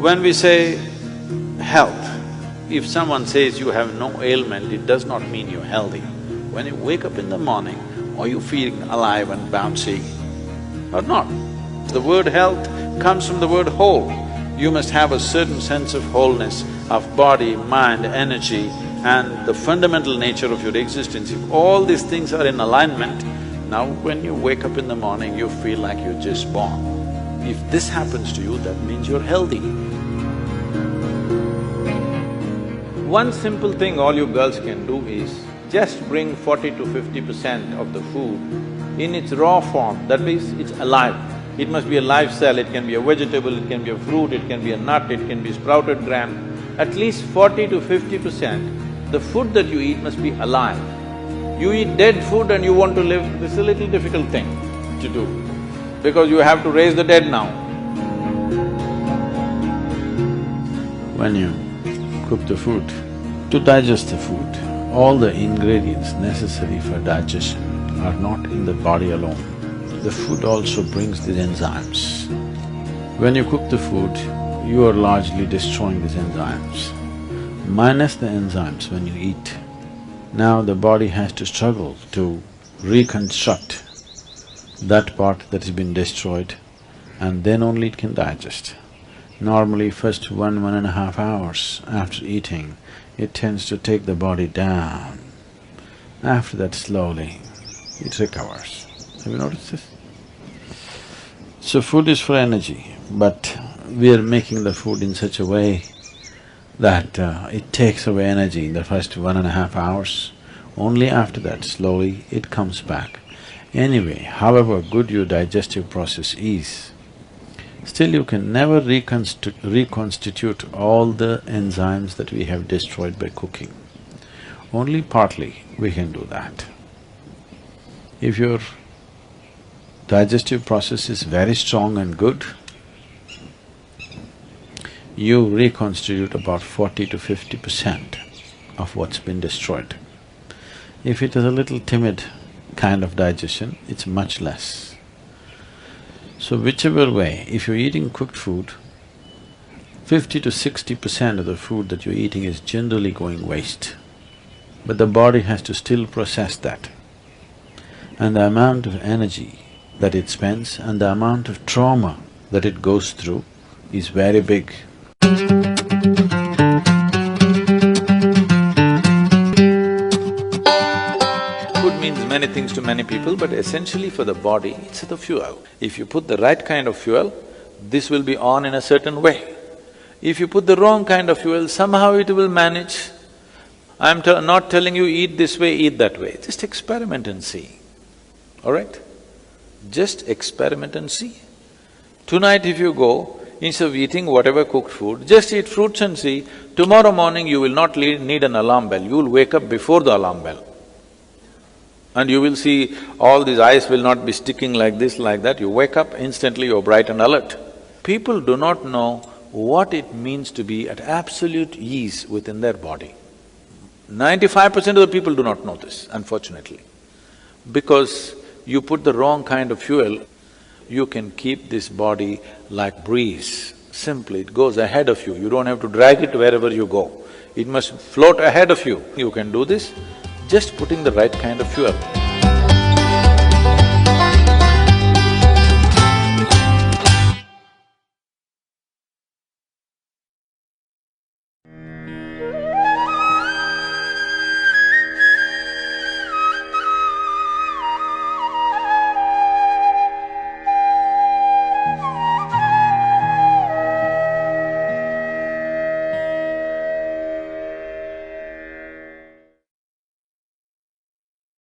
When we say health, if someone says you have no ailment, it does not mean you're healthy. When you wake up in the morning, are you feeling alive and bouncy or not? The word health comes from the word whole. You must have a certain sense of wholeness of body, mind, energy and the fundamental nature of your existence. If all these things are in alignment, now when you wake up in the morning, you feel like you're just born. If this happens to you, that means you're healthy. One simple thing all you girls can do is just bring 40 to 50% of the food in its raw form, that means it's alive. It must be a live cell, it can be a vegetable, it can be a fruit, it can be a nut, it can be sprouted gram. At least 40 to 50%, the food that you eat must be alive. You eat dead food and you want to live, this is a little difficult thing to do, because you have to raise the dead now. When you cook the food, to digest the food, all the ingredients necessary for digestion are not in the body alone. The food also brings these enzymes. When you cook the food, you are largely destroying these enzymes. Minus the enzymes when you eat, now the body has to struggle to reconstruct that part that has been destroyed and then only it can digest. Normally first 1.5 hours after eating, it tends to take the body down. After that slowly, it recovers. Have you noticed this? So food is for energy, but we are making the food in such a way that it takes away energy in the first 1.5 hours. Only after that, slowly, it comes back. Anyway, however good your digestive process is, still you can never reconstitute all the enzymes that we have destroyed by cooking. Only partly we can do that. If your digestive process is very strong and good, you reconstitute about 40 to 50% of what's been destroyed. If it is a little timid kind of digestion, it's much less. So whichever way, if you're eating cooked food, 50 to 60% of the food that you're eating is generally going waste. But the body has to still process that. And the amount of energy that it spends and the amount of trauma that it goes through is very big. Food means many things to many people, but essentially for the body, it's the fuel. If you put the right kind of fuel, this will be on in a certain way. If you put the wrong kind of fuel, somehow it will manage. I'm not telling you eat this way, eat that way, just experiment and see, all right? Just experiment and see. Tonight if you go, instead of eating whatever cooked food, just eat fruits and see, tomorrow morning you will not need an alarm bell, you will wake up before the alarm bell. And you will see all these eyes will not be sticking like this, like that, you wake up, instantly you're bright and alert. People do not know what it means to be at absolute ease within their body. 95% of the people do not know this, unfortunately. Because you put the wrong kind of fuel, you can keep this body like breeze. Simply, it goes ahead of you, you don't have to drag it wherever you go. It must float ahead of you. You can do this just putting the right kind of fuel.